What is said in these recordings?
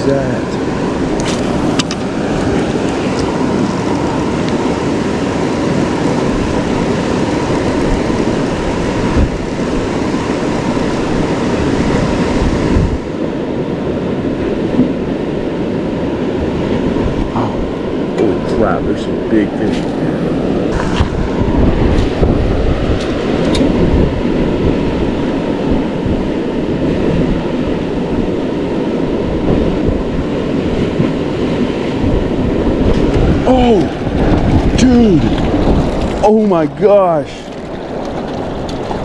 that? Wow, there's some big fish in here. Oh, dude. Oh my gosh.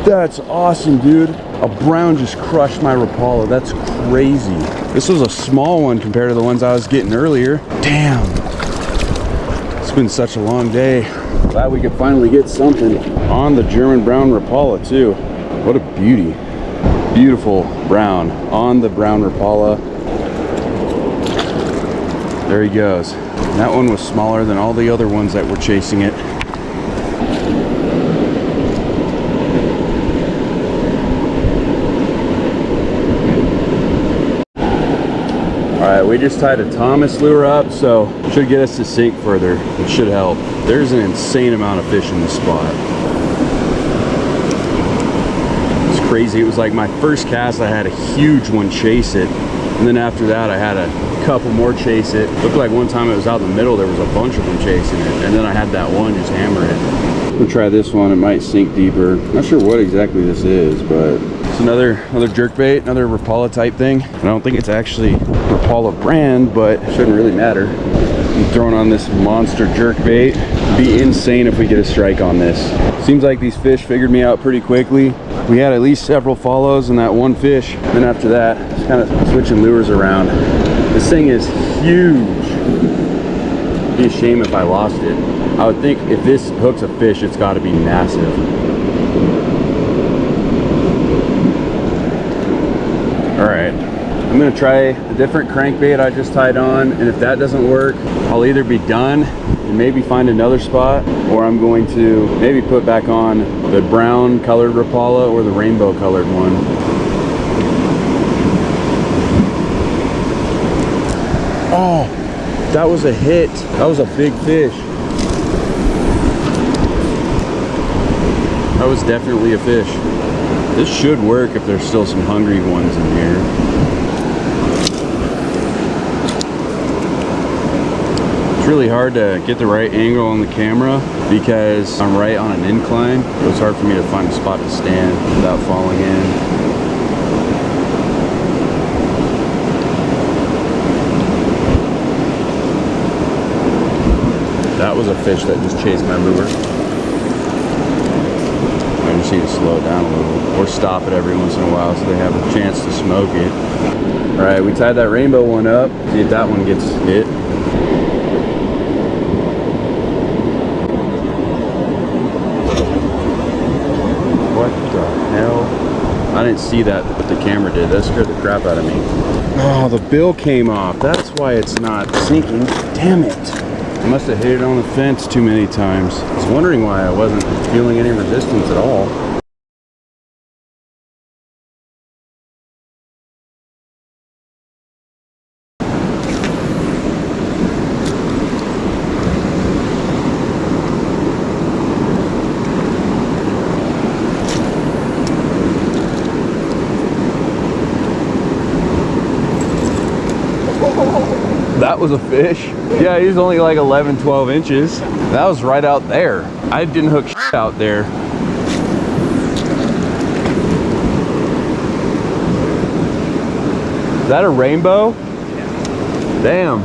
That's awesome, dude. A brown just crushed my Rapala. That's crazy. This was a small one compared to the ones I was getting earlier. Damn. It's been such a long day. Glad we could finally get something on the German brown Rapala too. What a beauty. Beautiful brown on the brown Rapala. There he goes. And that one was smaller than all the other ones that were chasing it. Alright, we just tied a Thomas lure up, so should get us to sink further. It should help. There's an insane amount of fish in this spot. It's crazy. It was like my first cast, I had a huge one chase it. And then after that, I had a couple more chase it. Looked like one time it was out in the middle, there was a bunch of them chasing it. And then I had that one just hammer it. We'll try this one. It might sink deeper. Not sure what exactly this is, but it's another jerkbait, another Rapala type thing. I don't think it's actually Rapala brand, but it shouldn't really matter. I'm throwing on this monster jerkbait. It'd be insane if we get a strike on this. Seems like these fish figured me out pretty quickly. We had at least several follows in that one fish. Then after that, just kind of switching lures around. This thing is huge. It'd be a shame if I lost it. I would think if this hooks a fish, it's got to be massive. All right, I'm gonna try a different crankbait I just tied on, and if that doesn't work, I'll either be done and maybe find another spot, or I'm going to maybe put back on the brown colored Rapala or the rainbow colored one. Oh, that was a hit. That was a big fish. That was definitely a fish. This should work if there's still some hungry ones in here. It's really hard to get the right angle on the camera because I'm right on an incline. So it's hard for me to find a spot to stand without falling in. That was a fish that just chased my lure. I just need to slow it down a little or stop it every once in a while so they have a chance to smoke it. All right, we tied that rainbow one up. See if that one gets hit. What the hell? I didn't see that, but the camera did. That scared the crap out of me. Oh, the bill came off. That's why it's not sinking. Damn it. I must have hit it on the fence too many times. I was wondering why I wasn't feeling any resistance at all. That was a fish. Yeah, he's only like 11, 12 inches. That was right out there. I didn't hook shit out there. Is that a rainbow? Yeah. Damn.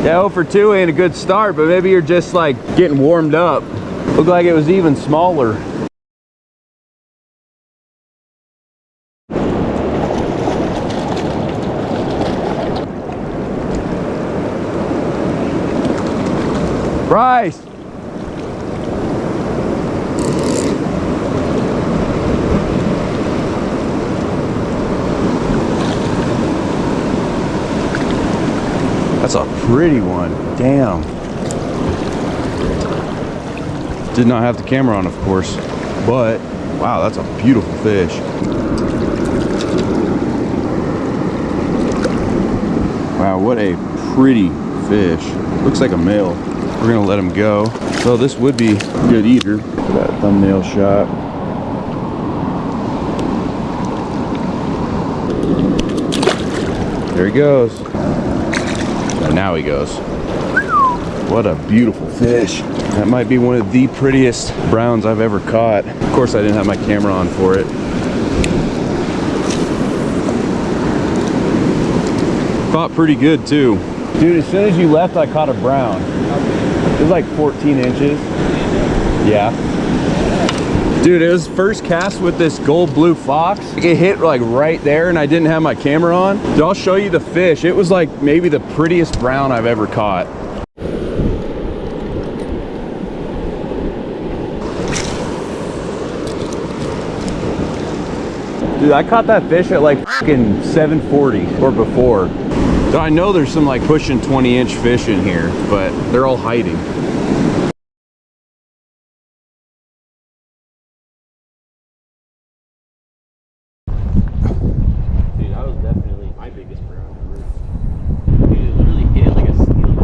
Yeah, 0 for 2 ain't a good start, but maybe you're just like getting warmed up. Looked like it was even smaller. Bryce! That's a pretty one. Damn. Did not have the camera on, of course, but wow, that's a beautiful fish. Wow, what a pretty fish. Looks like a male. We're gonna let him go. So this would be a good eater for that thumbnail shot. There he goes. And now he goes. What a beautiful fish. That might be one of the prettiest browns I've ever caught. Of course, I didn't have my camera on for it. Caught pretty good too. Dude, as soon as you left, I caught a brown. It was like 14 inches. Yeah. Dude, it was first cast with this gold blue fox. It hit like right there and I didn't have my camera on. Dude, I'll show you the fish. It was like maybe the prettiest brown I've ever caught. Dude, I caught that fish at like fucking 740 or before. So I know there's some like pushing 20-inch fish in here, but they're all hiding. Dude, that was definitely my biggest brown ever. Dude, it literally hit it like a steel.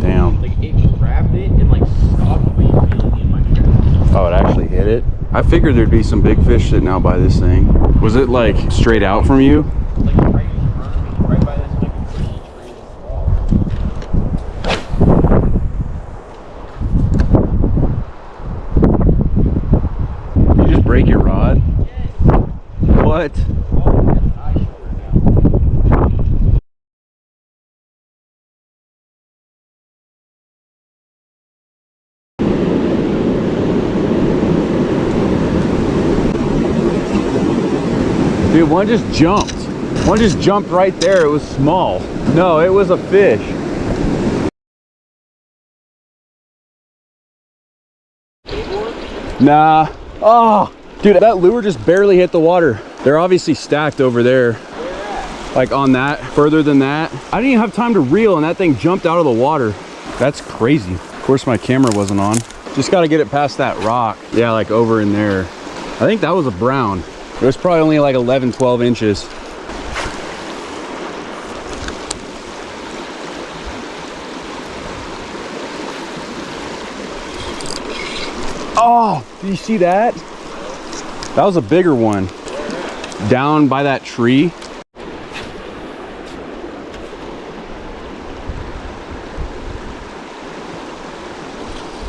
Damn. Like it grabbed it and like stopped me really in my trap. Oh, it actually hit it? I figured there'd be some big fish sitting out by this thing. Was it like straight out from you? Like right in front of me, right by this like tree wall. You just break your rod? Yes. What? Oh, that's eye shoulder now. Dude, one just jumped. One just jumped right there. It was small. No, it was a fish. Nah. Oh, dude, that lure just barely hit the water. They're obviously stacked over there. Like on that, further than that. I didn't even have time to reel and that thing jumped out of the water. That's crazy. Of course my camera wasn't on. Just got to get it past that rock. Yeah, like over in there. I think that was a brown. It was probably only like 11, 12 inches. Oh, do you see that? That was a bigger one. Down by that tree.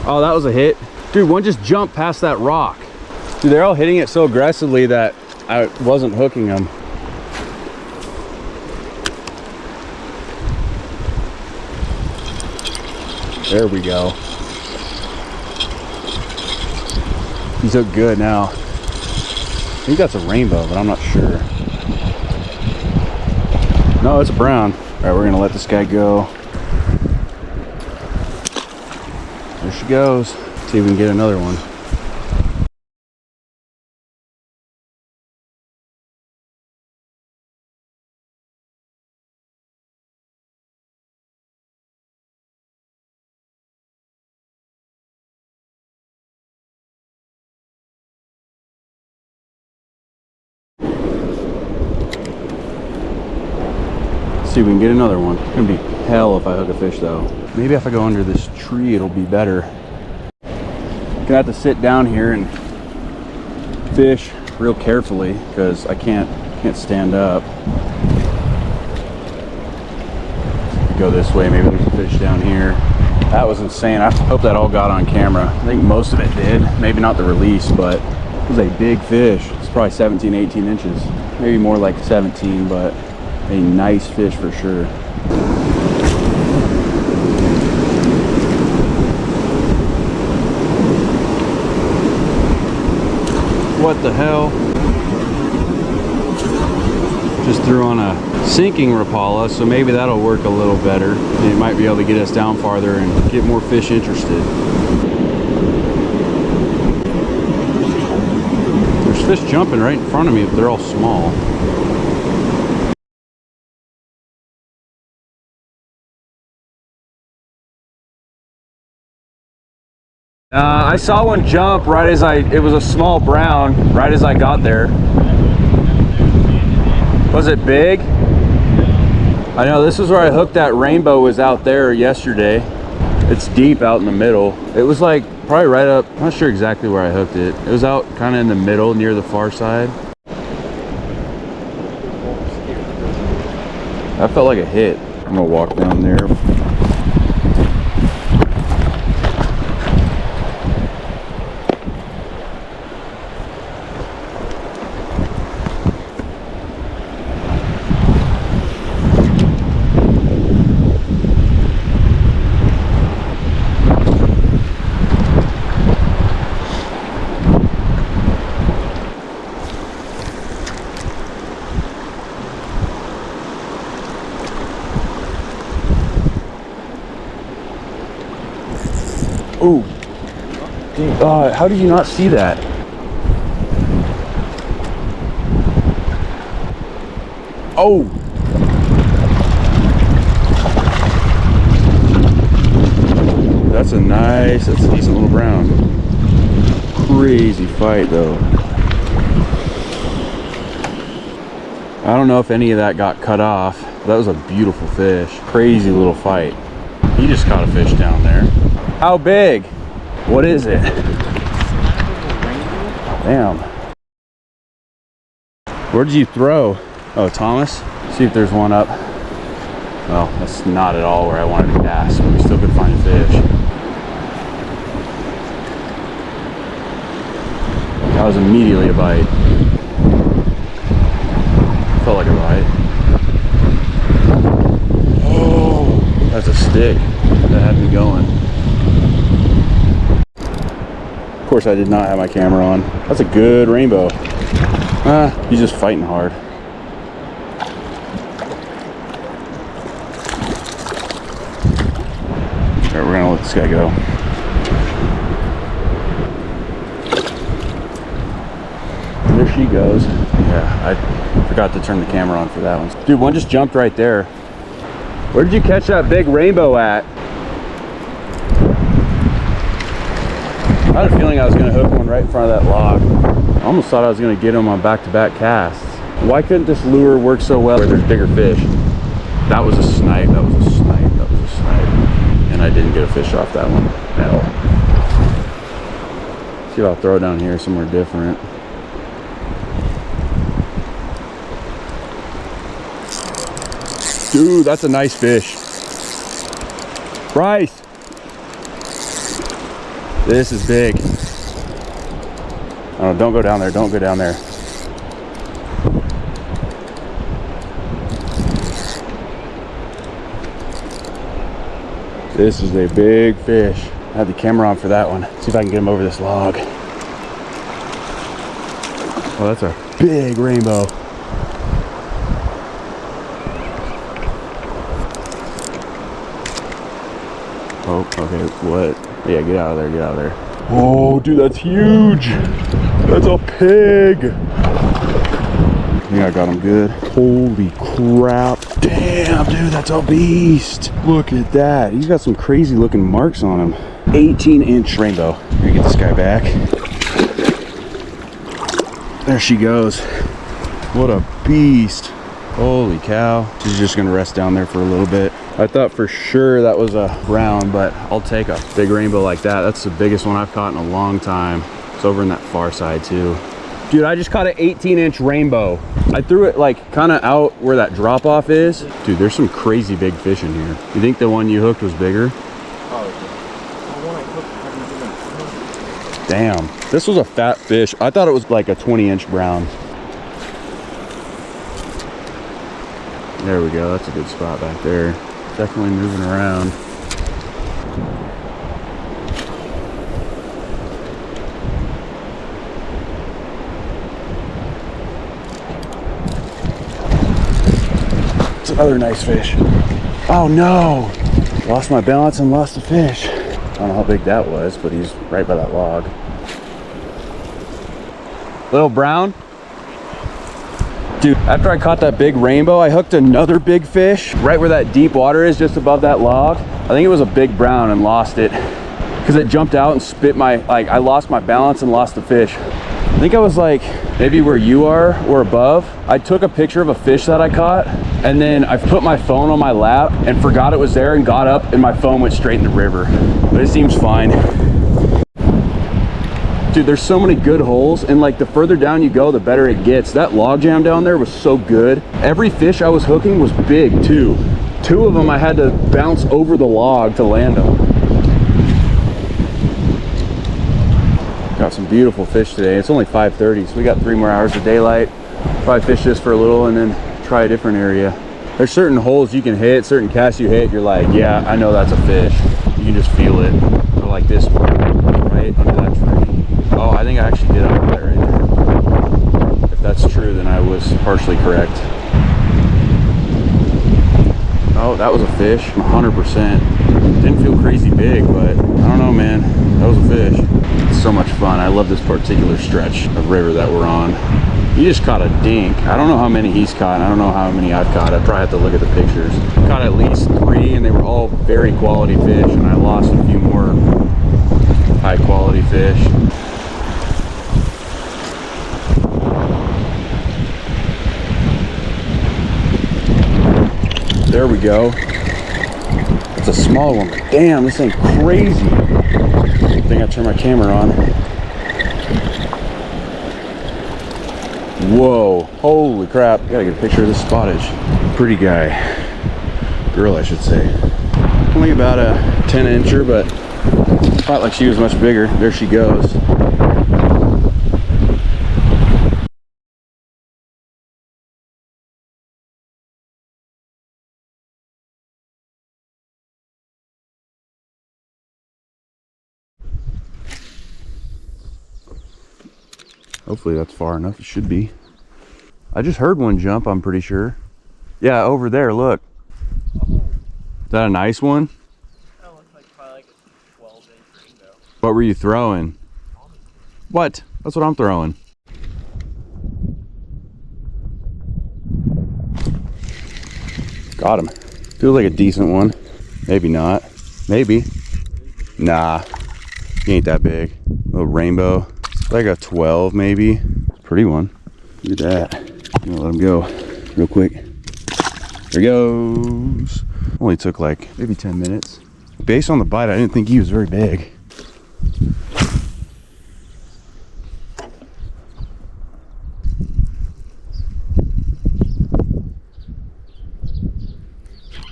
Oh, that was a hit. Dude, one just jumped past that rock. Dude, they're all hitting it so aggressively that I wasn't hooking them. There we go. He's hooked good now. I think that's a rainbow, but I'm not sure. No, it's a brown. All right, we're gonna let this guy go. There she goes. See if we can get another one. See if we can get another one. It's gonna be hell if I hook a fish though. Maybe if I go under this tree, it'll be better. Gonna have to sit down here and fish real carefully because I can't stand up. Go this way, maybe there's a fish down here. That was insane. I hope that all got on camera. I think most of it did. Maybe not the release, but it was a big fish. It's probably 17, 18 inches. Maybe more like 17, but a nice fish for sure. What the hell? Just threw on a sinking Rapala, so maybe that'll work a little better. It might be able to get us down farther and get more fish interested. There's fish jumping right in front of me, but they're all small. I saw one jump right as it was a small brown, right as I got there. Was it big? I know, this is where I hooked that rainbow, was out there yesterday. It's deep out in the middle. It was like probably right up, I'm not sure exactly where I hooked it. It was out kind of in the middle near the far side. That felt like a hit. I'm gonna walk down there. Oh, how did you not see that? Oh, that's a decent little brown. Crazy fight though. I don't know if any of that got cut off. That was a beautiful fish. Crazy little fight. He just caught a fish down there. How big? What is it? Damn. Where did you throw? Oh, Thomas? See if there's one up. Well, that's not at all where I wanted to cast, but we still could find a fish. That was immediately a bite. Felt like a bite. Oh, that's a stick. That had me going. Of course, I did not have my camera on. That's a good rainbow. He's just fighting hard. All right, we're gonna let this guy go. There she goes. Yeah, I forgot to turn the camera on for that one. Dude, one just jumped right there. Where did you catch that big rainbow at? I had a feeling I was going to hook one right in front of that log. I almost thought I was going to get him on back-to-back casts. Why couldn't this lure work so well where there's bigger fish? That was a snipe, that was a snipe, that was a snipe. And I didn't get a fish off that one at all. See if I'll throw it down here somewhere different. Dude, that's a nice fish. Bryce. This is big. Oh, don't go down there. Don't go down there. This is a big fish. I have the camera on for that one. See if I can get him over this log. Oh, that's a big rainbow. Oh, okay, what? Yeah, get out of there, get out of there. Oh, dude, that's huge. That's a pig. Yeah, I got him good. Holy crap. Damn, dude, that's a beast. Look at that. He's got some crazy looking marks on him. 18-inch rainbow. Let me get this guy back. There she goes. What a beast. Holy cow. She's just gonna rest down there for a little bit. I thought for sure that was a brown, but I'll take a big rainbow like that. That's the biggest one I've caught in a long time. It's over in that far side too. Dude, I just caught an 18-inch rainbow. I threw it like kind of out where that drop off is. Dude, there's some crazy big fish in here. You think the one you hooked was bigger? Damn, this was a fat fish. I thought it was like a 20-inch brown. There we go, that's a good spot back there. Definitely moving around. It's another nice fish. Oh no! Lost my balance and lost the fish. I don't know how big that was, but he's right by that log. Little brown. Dude, after I caught that big rainbow, I hooked another big fish right where that deep water is, just above that log. I think it was a big brown and lost it because it jumped out and spit my, I lost my balance and lost the fish. I think I was like maybe where you are or above. I took a picture of a fish that I caught, and then I put my phone on my lap and forgot it was there and got up and my phone went straight in the river. But it seems fine. Dude, there's so many good holes, and like the further down you go, the better it gets. That log jam down there was so good. Every fish I was hooking was big too. 2 of them I had to bounce over the log to land them. Got some beautiful fish today. It's only 5:30, so we got 3 more hours of daylight. Probably fish this for a little and then try a different area. There's certain holes you can hit, certain casts you hit, you're like, yeah, I know that's a fish. You can just feel it. Or like this one, right under that tree. Oh, I think I actually did under that right there. If that's true, then I was partially correct. Oh, that was a fish, 100%. Didn't feel crazy big, but I don't know, man. That was a fish. It's so much fun. I love this particular stretch of river that we're on. He just caught a dink. I don't know how many he's caught. I don't know how many I've caught. I probably have to look at the pictures. I caught at least 3, and they were all very quality fish, and I lost a few more high quality fish. There we go. It's a small one. Damn, this thing crazy. I think I turned my camera on. Whoa, holy crap. Gotta get a picture of this spottage. Pretty guy. Girl, I should say. Only about a 10-incher, but thought like she was much bigger. There she goes. Hopefully that's far enough. It should be. I just heard one jump, I'm pretty sure. Yeah, over there, look. Is that a nice one? That looks like probably like a 12-inch rainbow. What were you throwing? What? That's what I'm throwing. Got him. Feels like a decent one. Maybe not. Maybe. Nah. He ain't that big. Little rainbow. Like a 12 maybe. Pretty one. Look at that. I'm gonna let him go real quick. There he goes. Only took like maybe 10 minutes. Based on the bite, I didn't think he was very big.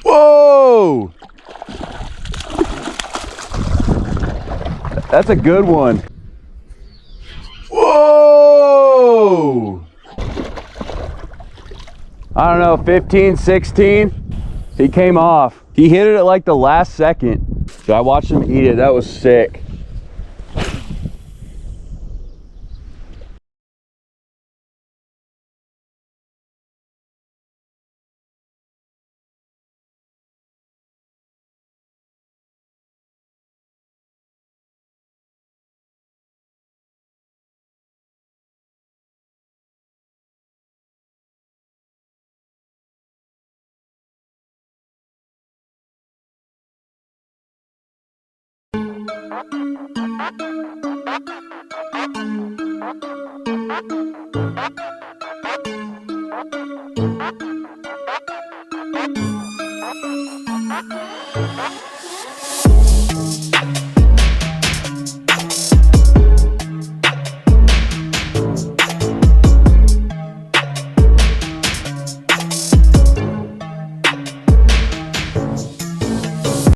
Whoa! That's a good one. Whoa! I don't know, 15, 16. He came off. He hit it at like the last second. So I watched him eat it. That was sick.